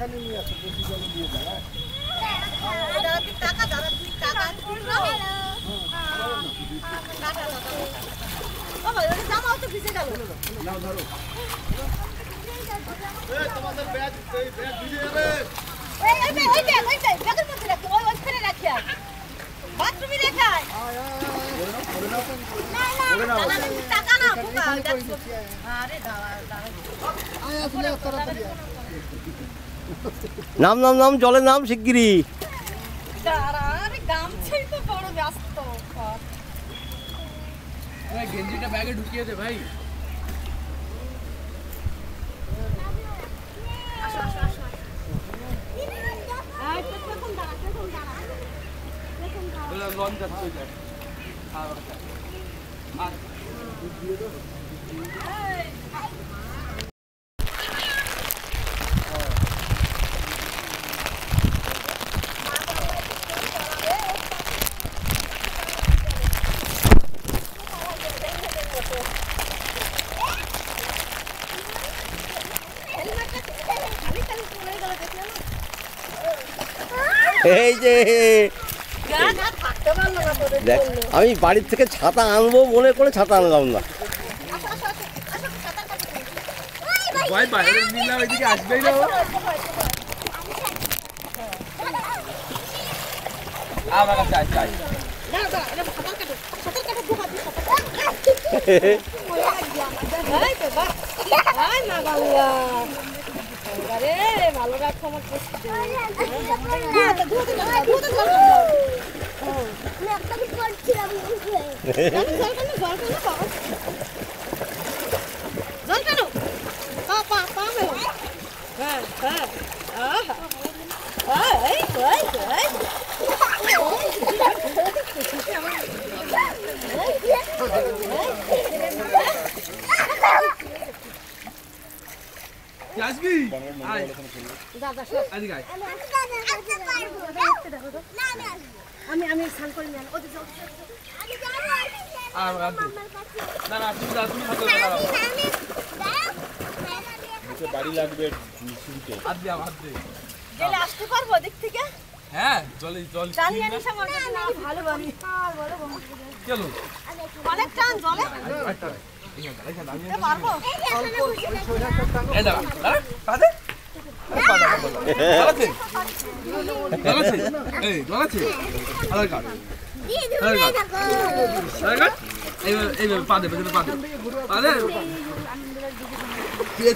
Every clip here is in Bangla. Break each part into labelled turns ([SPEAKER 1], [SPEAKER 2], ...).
[SPEAKER 1] এখানে নিয়ে আসো, বেশি জল দিয়ে দাও।
[SPEAKER 2] টাকা দাদা, তুই টাকা জামাও তো ভিজে গেল।
[SPEAKER 1] নাও ধরো। তোমাদের ব্যাগ ভিজে যাবে।
[SPEAKER 2] ওই ব্যাগের মধ্যে রাখি, ওইখানে রাখি আর বাথরুমে রেখায়। টাকা না বোকা। আরে
[SPEAKER 3] নাম নাম নাম জলের নাম শিগগিরি।
[SPEAKER 2] আরে গামছাই তো বড় ব্যস্ত।
[SPEAKER 4] গেঞ্জিটা ব্যাগে ঢুকিয়ে দে ভাই। লঞ্চ যাচ্ছে
[SPEAKER 3] এই যে দেখ, আমি বাড়ির থেকে ছাতা আনবো মনে করে ছাতা আনলাম না।
[SPEAKER 4] ভাই বাইরে নিলাম, এদিকে আসবেই না। আমার কাছে আসছে।
[SPEAKER 2] ভালো রাখো আমার
[SPEAKER 4] আসবি
[SPEAKER 2] আমি আমি স্নান করে নিলাম।
[SPEAKER 1] বাড়ি লাগবে
[SPEAKER 2] আসতে পারবো দিক থেকে।
[SPEAKER 4] হ্যাঁ জল জল
[SPEAKER 2] ভালো বাড়ি
[SPEAKER 4] চলো
[SPEAKER 2] অনেক টান জলে পারবো।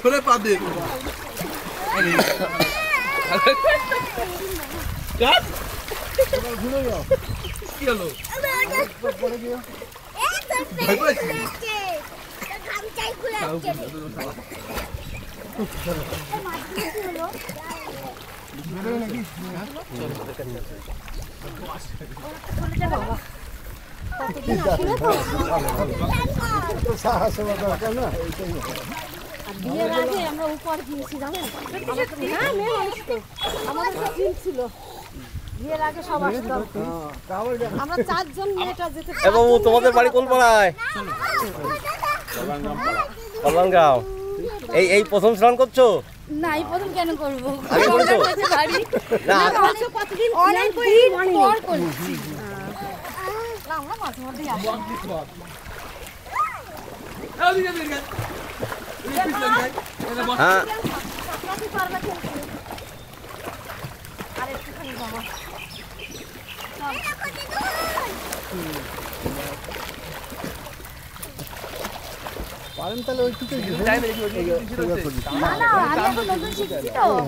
[SPEAKER 4] ছোড়ে পা দে কি হলো
[SPEAKER 2] বিয়ের আগে আমরা উপর গিয়েছি জানেন, আমাদের দিন ছিল বিয়ের আগে সব আসতাম আমরা চারজন মেয়েটা যেতে।
[SPEAKER 3] এ বাবু, তোমাদের বাড়ি কোন পাড়ায়? কল্যাণগাঁও। এই প্রথম স্নান করছো?
[SPEAKER 2] না, এই প্রথম কেন করবো?
[SPEAKER 3] আগে করেছো? না,
[SPEAKER 2] কতদিন অনেক দিন পর করছি। আমরা মাঝে মধ্যেই আসি।
[SPEAKER 3] হ্যাঁ
[SPEAKER 2] আর একটুখানি যাবো।
[SPEAKER 1] পারেন তাহলে ওইটুকু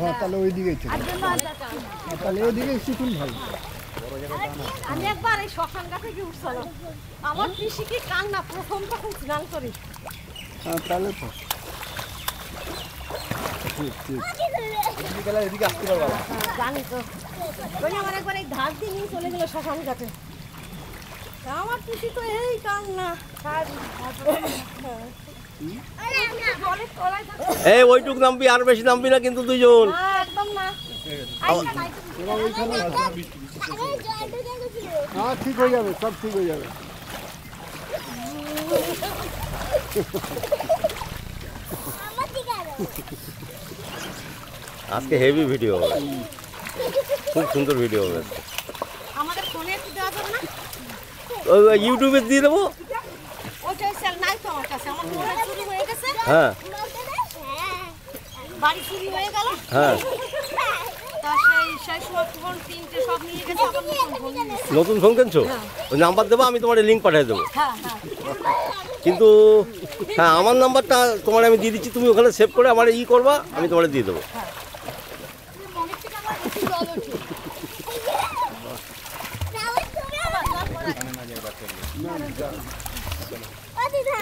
[SPEAKER 1] হ্যাঁ, তাহলে ওই দিকেই তাহলে ওইদিকে শিখুন ভালো।
[SPEAKER 2] আমি একবার এই শ্মশান ঘাটে গিয়ে উঠছিলাম, আমার পিসি কি কান্না, প্রথম তখন স্নান করি।
[SPEAKER 1] হ্যাঁ তাহলে তো ঠিক ঠিক
[SPEAKER 3] এদিকে আসতে পারবা না।
[SPEAKER 2] জানি তো, ওই আমার একবার এই ধার দিয়ে নিয়ে চলে গেল শ্মশান ঘাটে। আমার পিসি তো এই কান্না।
[SPEAKER 3] এই ওইটুক নামবি, আর বেশি নামবি না কিন্তু দুইজন।
[SPEAKER 2] একদম না।
[SPEAKER 1] হ্যাঁ ঠিক হয়ে যাবে, সব ঠিক হয়ে যাবে।
[SPEAKER 3] আজকে হেভি ভিডিও হবে, খুব সুন্দর ভিডিও হবে।
[SPEAKER 2] আমাদের ফোনে একটু দেওয়া যাবে না?
[SPEAKER 3] ওই ইউটিউবে দিয়ে দেবো।
[SPEAKER 2] ওটা সেল নাই তো আমার কাছে, আমার ফোনে চুরি হয়ে গেছে।
[SPEAKER 3] হ্যাঁ
[SPEAKER 2] বাড়ি চুরি হয়ে গেল।
[SPEAKER 3] হ্যাঁ,
[SPEAKER 2] তা সেই ফোন তিনটে সব নিয়ে গেছে, আবার নতুন ফোন নিয়ে এসেছে।
[SPEAKER 3] নতুন ফোন কিনছো? ওই নাম্বার দেবো, আমি তোমার লিঙ্ক পাঠিয়ে দেবো।
[SPEAKER 2] হ্যাঁ হ্যাঁ
[SPEAKER 3] কিন্তু হ্যাঁ, আমার নাম্বারটা তোমার আমি দিয়ে দিচ্ছি, তুমি ওখানে সেভ করে আমার করবা, আমি তোমার দিয়ে দেবো।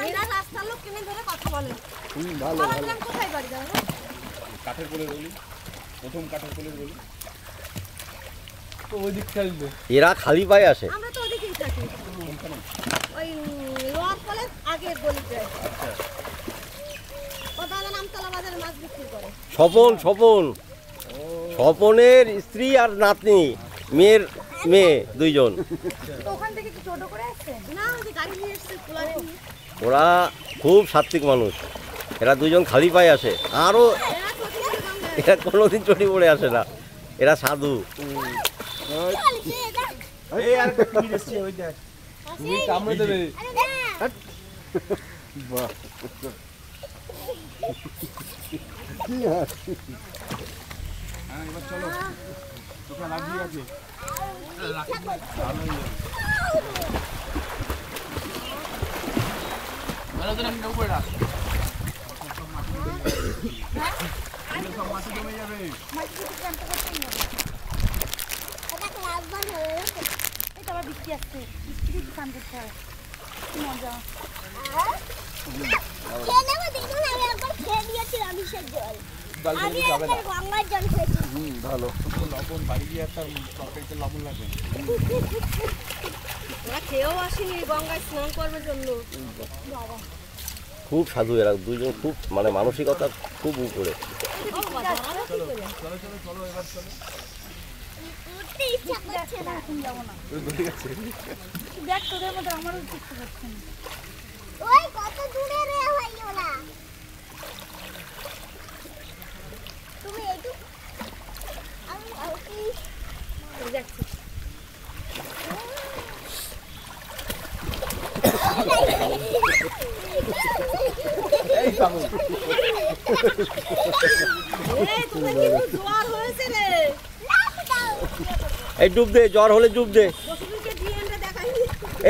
[SPEAKER 2] এরা রাস্তার লোক কিনে ধরে কথা বলে।
[SPEAKER 1] ভালো ভালো।
[SPEAKER 2] কোথায় বাড়ি যাবো?
[SPEAKER 4] কাঠের কোলের গলি, প্রথম কাঠের কোলের গলি। তো ওই দিক চাইলে
[SPEAKER 3] এরা খালি পায়ে আসে।
[SPEAKER 2] আমরা তো ওদিকেই থাকি, ওই লোয়ার কলেজ আগের গলিতে। ও দাদা নামতলা বাজারে মাছ বিক্রি করে।
[SPEAKER 3] স্বপন, স্বপন, স্বপনের স্ত্রী আর নাতনি, মেয়ের মেয়ে দুইজন।
[SPEAKER 2] তো ওখান থেকে কি টোটো করে আসছে? না, ওই যে গাড়ি নিয়ে এসছে কুলারে নিয়ে।
[SPEAKER 3] ওরা খুব সাত্বিক মানুষ, এরা দুইজন খালি পায়ে আসে। আরও
[SPEAKER 2] এরা প্রতিদিন গঙ্গায়
[SPEAKER 3] এরা কোনোদিন চটি পড়ে আসে না, এরা সাধু।
[SPEAKER 4] এই আর একটা কুমির এসছে, ওই দেখ কুমির কামড়ে দেবে।
[SPEAKER 1] বাহ, কি আছে?
[SPEAKER 4] হ্যাঁ এবার চলো, তোকে লাগিয়ে আছে। ভালো করে আমি উপরে রাখ, সব মাটি জমে যাবে।
[SPEAKER 2] এই তো আবার বৃষ্টি আসছে, বৃষ্টিতে দোকান করতে হয়। কি মজা।
[SPEAKER 4] বালতি যাবে না।
[SPEAKER 1] ভালো।
[SPEAKER 4] লবণ বাড়ি গিয়ে একটা তরকারিতে লবণ লাগবে।
[SPEAKER 2] ওরা খেয়েও আসেনি গঙ্গায় স্নান করবার জন্য।
[SPEAKER 3] খুব সাধু এরা দুইজন, খুব মানে মানসিকতা খুব উপরে।
[SPEAKER 4] চলো চলো এবার চলো।
[SPEAKER 2] দেখ তোদের মধ্যে আমারও ইচ্ছে করছে না।
[SPEAKER 5] ওই কত দূরে রে ভাই ওরা, তুমি একটু আমি
[SPEAKER 2] যাচ্ছি।
[SPEAKER 4] এই পাগল,
[SPEAKER 2] এই তোদের কিন্তু জোয়ার হয়েছে রে।
[SPEAKER 3] এই ডুব দে, জ্বর হলে ডুব দে।
[SPEAKER 2] বসুনিকে ডিএনএ দেখাইনি।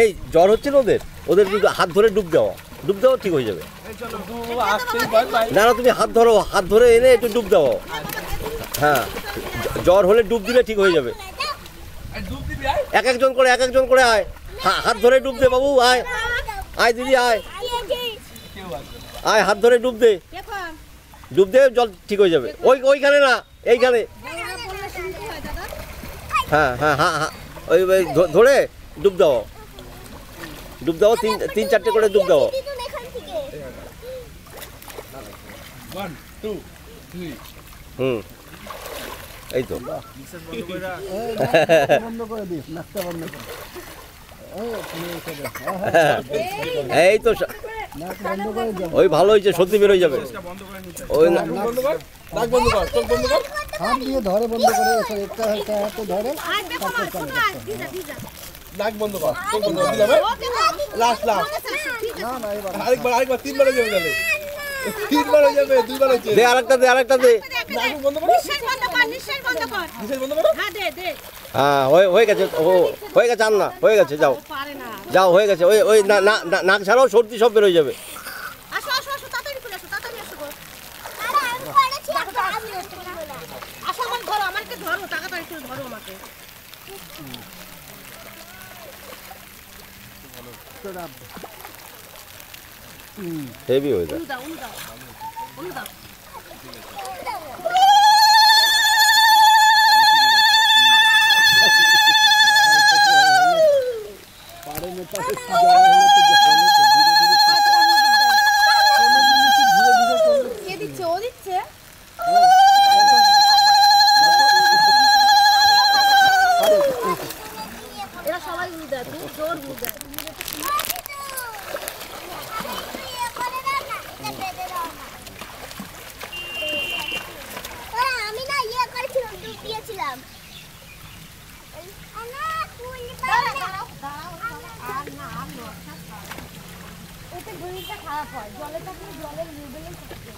[SPEAKER 3] এই জ্বর হচ্ছে না ওদের, ওদের কিন্তু হাত ধরে ডুব দেওয়া, ডুব দেওয়া ঠিক হয়ে যাবে।
[SPEAKER 4] এই চলো তুই আসতেই বাই বাই।
[SPEAKER 3] না না, তুমি হাত ধরো, হাত ধরে এনে একটু ডুব দাও। হ্যাঁ, জ্বর হলে ডুব দিলে ঠিক হয়ে যাবে।
[SPEAKER 4] এই ডুব দিবি আয়।
[SPEAKER 3] এক একজন করে, এক একজন করে আয়, হাত ধরে ডুব দে বাবু, আয় আয় দিদি আয়,
[SPEAKER 4] কেউ আসবে না।
[SPEAKER 3] আয় হাত ধরে ডুব দে,
[SPEAKER 2] দেখুন
[SPEAKER 3] ডুব দে, জল ঠিক হয়ে যাবে। ওইখানে না, এইখানে।
[SPEAKER 2] বড়রা বললে শুনতে হয় দাদা।
[SPEAKER 3] হ্যাঁ হ্যাঁ হ্যাঁ হ্যাঁ, ওই ধরে ডুব দাও, ডুব দাও, তিন চারটে করে ডুব দাও।
[SPEAKER 5] এখান থেকে
[SPEAKER 4] 1 2 3
[SPEAKER 3] হুম, এই তো।
[SPEAKER 4] নিঃশ্বাস বন্ধ করে রাখ।
[SPEAKER 1] এই নাকটা বন্ধ করে দিস, নাকটা বন্ধ কর। তুমি এসে দে।
[SPEAKER 3] এই তো,
[SPEAKER 1] নাক বন্ধ করে যাও।
[SPEAKER 3] ওই ভালো হয়েছে, সত্যি বেরোয় যাবে।
[SPEAKER 4] এটা বন্ধ করে নিতে।
[SPEAKER 3] ওই না,
[SPEAKER 4] নাক বন্ধ কর, নাক বন্ধ কর, চোখ বন্ধ কর।
[SPEAKER 1] হাত দিয়ে ধরে বন্ধ করে এসে একটা একটা হাতে ধরে
[SPEAKER 2] আজ দেখো মা, শোনো আজ ভিজা ভিজা।
[SPEAKER 4] নাক বন্ধ কর, চোখ বন্ধ কর, দিলাম।
[SPEAKER 2] ওকে
[SPEAKER 4] লাস্ট লাস্ট,
[SPEAKER 1] না না এবার
[SPEAKER 4] আরেকবার তিনবার হয়ে যাবে তাহলে। তিনবার হয়ে যাবে, দুইবার হচ্ছে।
[SPEAKER 3] দে আরেকটা, দে আরেকটা দে।
[SPEAKER 4] নাক বন্ধ করো,
[SPEAKER 2] নিঃশ্বাস বন্ধ কর, নিঃশ্বাস বন্ধ কর।
[SPEAKER 4] নিঃশ্বাস বন্ধ করো।
[SPEAKER 2] হ্যাঁ দে দে।
[SPEAKER 3] হ্যাঁ হয়ে গেছে, হয়ে গেছে, আন না, হয়ে গেছে, যাও
[SPEAKER 2] ও পারে না।
[SPEAKER 3] যাও, হয়ে গেছে। ওই ওই নাক ছাড়াও সর্দি সব বেরোয় যাবে।
[SPEAKER 2] আসো আসো আসো, তাড়াতাড়ি করে আসো, তাড়াতাড়ি আসো গো।
[SPEAKER 5] আরে আমি করেছি একটা আমি করতে পারবো না।
[SPEAKER 2] আসো আমার ধরো, আমাকে ধরো, তাড়াতাড়ি করে ধরো আমাকে।
[SPEAKER 3] হেভি হয়ে যায়।
[SPEAKER 2] উলু দাও, উলু দাও, উলু দাও।
[SPEAKER 1] পারে মেটাতে কি যাওয়া হলে তো ধীরে ধীরে কোনো জিনিস ধীরে ধীরে করলে
[SPEAKER 2] কে দিচ্ছে? ও দিচ্ছে? এরা সবাই উলু দেয়, খুব জোর উলু দেয়।
[SPEAKER 5] আমি না
[SPEAKER 2] থাকতে শরীরটা খারাপ হয়, জলে থাকলে জলের লেভেলে থাকে।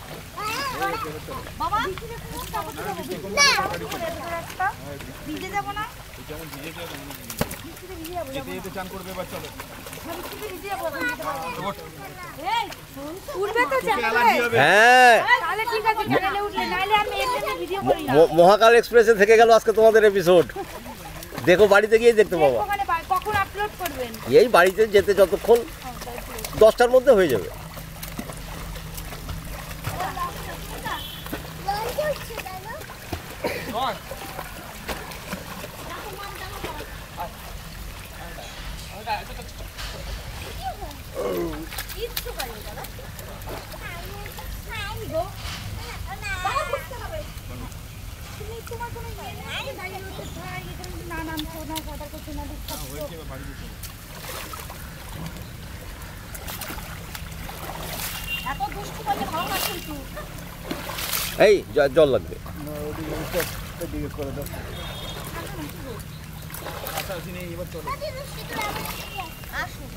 [SPEAKER 2] বাবা একটা ভিজে যাব না?
[SPEAKER 4] যেমন ভিজে যাবে
[SPEAKER 2] বৃষ্টিতে ভিজে যাবো,
[SPEAKER 4] যেতে যেতে চান করবে এবার চলো।
[SPEAKER 2] বৃষ্টিতে ভিজে যাবো, এই উঠবে তো চ্যানেলে?
[SPEAKER 3] হ্যাঁ,
[SPEAKER 2] তাহলে ঠিক আছে, চ্যানেলে উঠলে, নাইলে আমি এমনি ভিডিও করি না।
[SPEAKER 3] মহাকাল এক্সপ্রেসে থেকে গেল আজকে তোমাদের এপিসোড। দেখো, বাড়িতে গিয়ে দেখতে পাবো।
[SPEAKER 2] ওখানে কখন আপলোড করবেন?
[SPEAKER 3] এই বাড়িতে যেতে যতক্ষণ 10টার মধ্যে হয়ে যাবে।
[SPEAKER 5] লঞ্চে উঠছে তাই না?
[SPEAKER 2] কিচ্ছু করি না দাদা। তুমি তোমার কোনো ইয়ে নেই, দাঁড়িয়ে রয়েছে, ভাই, এখানে না নামছো না, কথা করছো না, দিচ্ছ।
[SPEAKER 4] হয়েছে এবার বাড়ি যেতে হবে।
[SPEAKER 2] এত দুষ্টু করলে ভালো না কিন্তু।
[SPEAKER 3] এই জল লাগবে।
[SPEAKER 1] না, ওদিকে উঠে, ওদিকে করে দাও।
[SPEAKER 4] আচ্ছা ওখানে এবার চলো।
[SPEAKER 2] আসুন।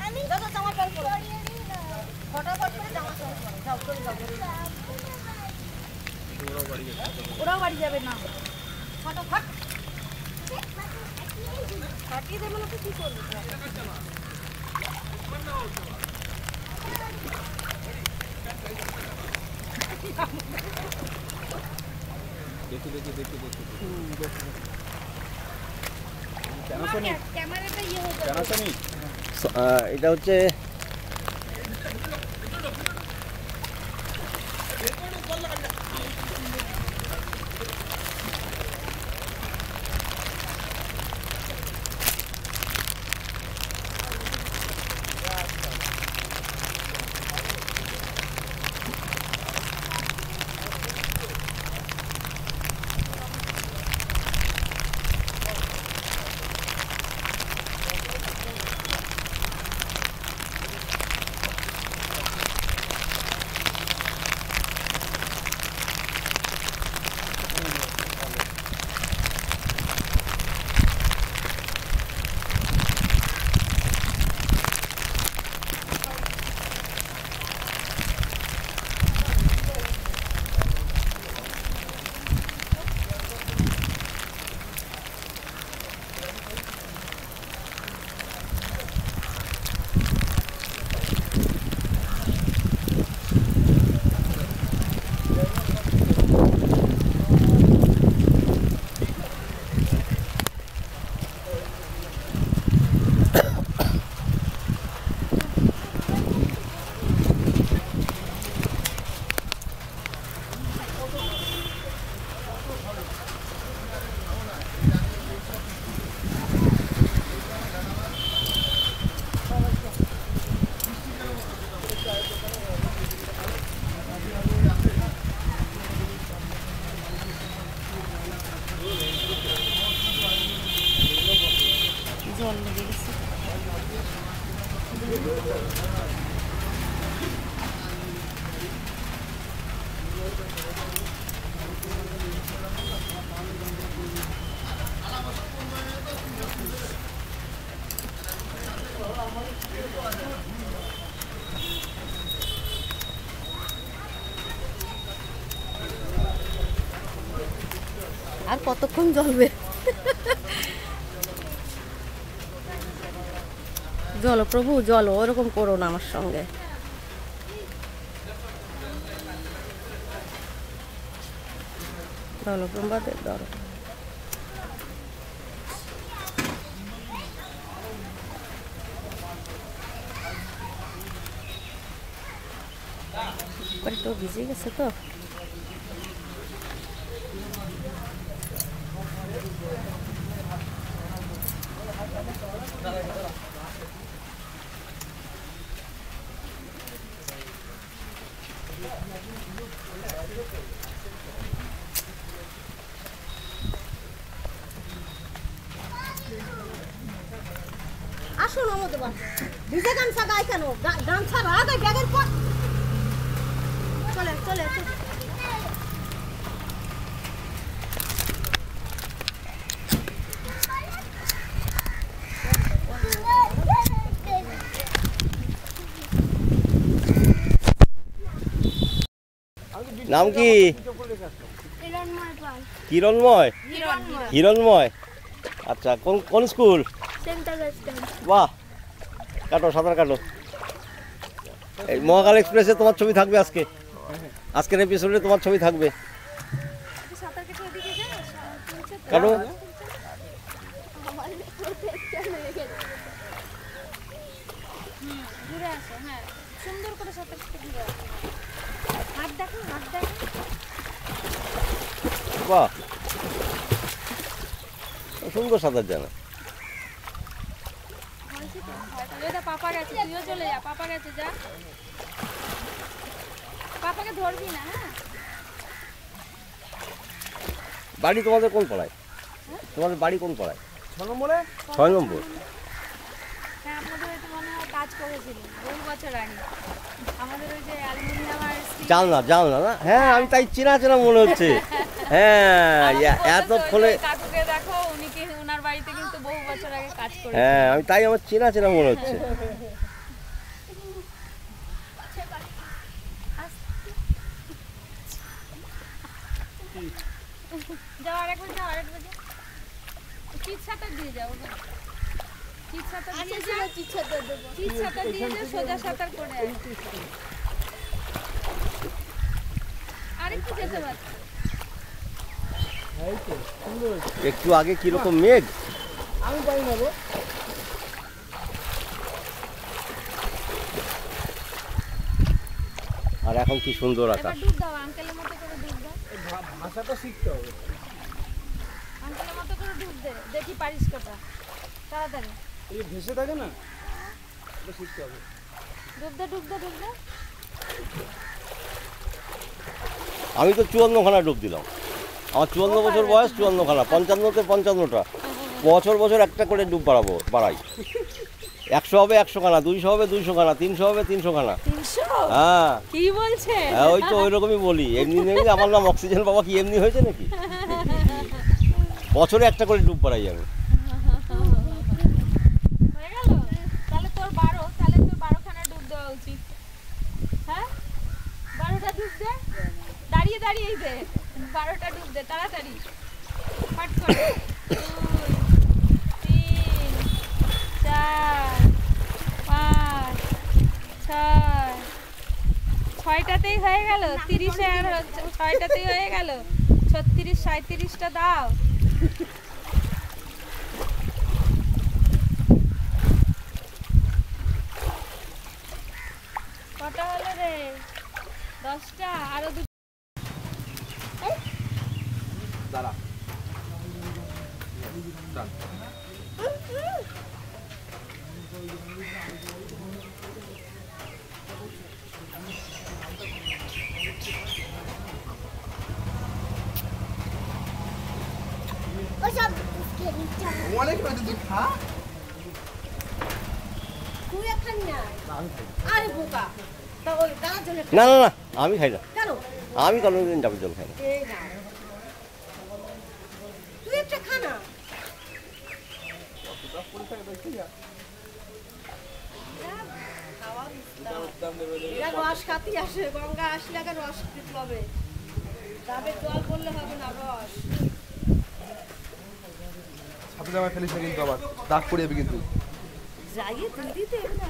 [SPEAKER 2] আমি দাদা জামা প্যান্ট পরো। ফটাফট করে জামা প্যান্ট পরো। যাও, চলে যাও। ওরাও বাড়ি যাবে না। ফটাফট। ফাটিয়ে দেবে না তো কি করবে? ক্যামেরাটা ইয়ে হয়ে যাবে।
[SPEAKER 4] জানাসনি
[SPEAKER 3] এটা হচ্ছে
[SPEAKER 2] জল লেগে গেছে। আর কতক্ষণ জ্বলবে? জল প্রভু, জল, ওরকম করো না আমার সঙ্গে। জল ব্রহ্মাদের ধরো। একটু ভিজে গেছে তো। আসুন আমাদের বাস ভিজে গামছা গায়ে কেন? গামছা রাখা ব্যাগের পর চলে চলে চলে।
[SPEAKER 3] নাম কি?
[SPEAKER 5] হিরণময় পাল
[SPEAKER 3] কিরণময়। হিরণময়, আচ্ছা কোন কোন স্কুল?
[SPEAKER 5] সেন্টার রেস্টুরেন্ট
[SPEAKER 3] বাহ, কাটো সাঁতার কাটো। এই মহাকাল এক্সপ্রেসে তোমার ছবি থাকবে আজকে, আজকের এপিসোডে তোমার ছবি থাকবে।
[SPEAKER 2] সাঁতার কেটে এদিকে যা
[SPEAKER 3] কাটো।
[SPEAKER 2] ঘুরে আসো। হ্যাঁ, সুন্দর করে সাঁতার কেটে ঘুরে আসো। হাত দেখো, হাত দেখো।
[SPEAKER 3] বাহ, সুন্দর সাঁতার জানা।
[SPEAKER 2] এটা পাপা গেছে, তুইও চলে যা। পাপা গেছে, যা। পাপাকে ধরবি না, হ্যাঁ?
[SPEAKER 3] বাড়ি তোমাদের কোন পাড়ায়? তোমাদের বাড়ি কোন পাড়ায়?
[SPEAKER 1] 6 নম্বরে
[SPEAKER 3] 6 নম্বর।
[SPEAKER 2] হ্যাঁ, আপনাদের হয়তো মনে হয় কাজ করেছিলেন বহু বছর আগে। আমাদের ওই যে অ্যালুমিনিয়াম আর স্টিল
[SPEAKER 3] জানলা না? হ্যাঁ, আমি তাই চেনা চেনা মনে হচ্ছে। হ্যাঁ, এত ফলে।
[SPEAKER 2] কাকুকে দেখো, উনি কি ওনার বাড়িতে কিন্তু বহু বছর আগে কাজ করেছেন।
[SPEAKER 3] হ্যাঁ, আমি তাই আমার চেনা চেনা মনে হচ্ছে।
[SPEAKER 2] যাও, আরেকবার যাও, আরেকবার যাও। চিৎ সাঁতার দিয়ে যাও। চিৎ সাঁতার দিয়ে যাও। চিৎ সাঁতার দিয়ে যাও, সোজা সাঁতার করে আয়। আরেকটু যেতে পারছো।
[SPEAKER 1] এই তো সুন্দর হয়েছে।
[SPEAKER 3] একটু আগে কিরকম মেঘ,
[SPEAKER 1] আমি পারি না গো।
[SPEAKER 3] আর এখন কি সুন্দর
[SPEAKER 2] এবার
[SPEAKER 3] আকাশ।
[SPEAKER 2] ডুব দাও, আঙ্কেলের মতো করে ডুব দাও।
[SPEAKER 1] এই ভাষাটা শিখতে হবে।
[SPEAKER 2] আঙ্কেলের মতো করে ডুব দে, দেখি পারিস কটা। তাড়াতাড়ি
[SPEAKER 1] এই যে ভেসে থাকে না, এটা শিখতে হবে।
[SPEAKER 2] ডুব দে, ডুব দে, ডুব দে।
[SPEAKER 3] আমি তো 54খানা ডুব দিলাম। আমার 54 বছর বয়স, 54খানা, 55তে 55টা। বছর একটা করে ডুব বাড়াই। 100 হবে 100খানা, 200 হবে 200খানা, 300 হবে 300খানা।
[SPEAKER 2] 300?
[SPEAKER 3] হ্যাঁ
[SPEAKER 2] কি বলছে?
[SPEAKER 3] হ্যাঁ, ওই তো ওই রকমই বলি। এমনি নেই, আমার নাম অক্সিজেন বাবা, কি এমনি হয়েছে নাকি? বছরে একটা করে ডুব বাড়াই আমি।
[SPEAKER 2] হয়ে গেল? তাহলে তোর 12, তাহলে তোর 12খানা ডুব দেওয়া উচিত। হ্যাঁ, 12টা ডুব দে। দাঁড়িয়ে দাঁড়িয়েই দে। 12টা ডুব দে, তাড়াতাড়ি। পাট করে। 2, 3, 4, 5, 6, 6টাতেই হয়ে গেল। 30-এ আর হচ্ছে, 6টাতেই হয়ে গেল। 36, 37টা দাও। কটা হলো রে? 10টা, আরো 2।
[SPEAKER 4] দাঁড়া ডান।
[SPEAKER 5] ওসব খেলি চল
[SPEAKER 4] অনেক হয়েছে, তুই খা।
[SPEAKER 2] তুই খান না। আরে বোকা, তা ওই দাঁড়ার জন্য
[SPEAKER 3] না, আমি খাই না।
[SPEAKER 2] কেন?
[SPEAKER 3] আমি কোনোদিন ডাবের জল খাই না।
[SPEAKER 2] এই না, তুই একটা খা না। এরা রস খাতি আসে, গঙ্গা আসলে আগে রস দিতে হবে। ডাবের জল করলে হবে না, রস।
[SPEAKER 4] ছাপে জামা ফেলিস না কিন্তু, আবার দাগ পড়ে যাবে কিন্তু।
[SPEAKER 2] যাইয়ে তুই দিতে না।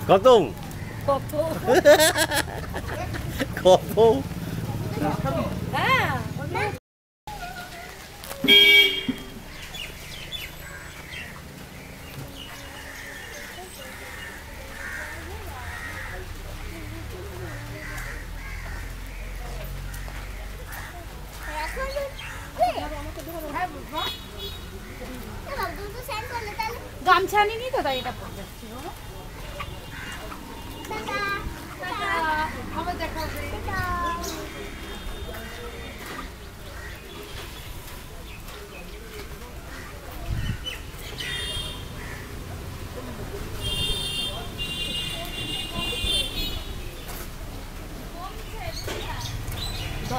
[SPEAKER 3] খতম
[SPEAKER 2] কত?
[SPEAKER 3] খতম।
[SPEAKER 2] হ্যাঁ, গামছা নিনি তো, তাই এটা পড়ে যাচ্ছি। আবার দেখা হবে।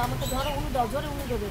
[SPEAKER 2] আমাকে ধরো, উনি ধরে উনি দেবে।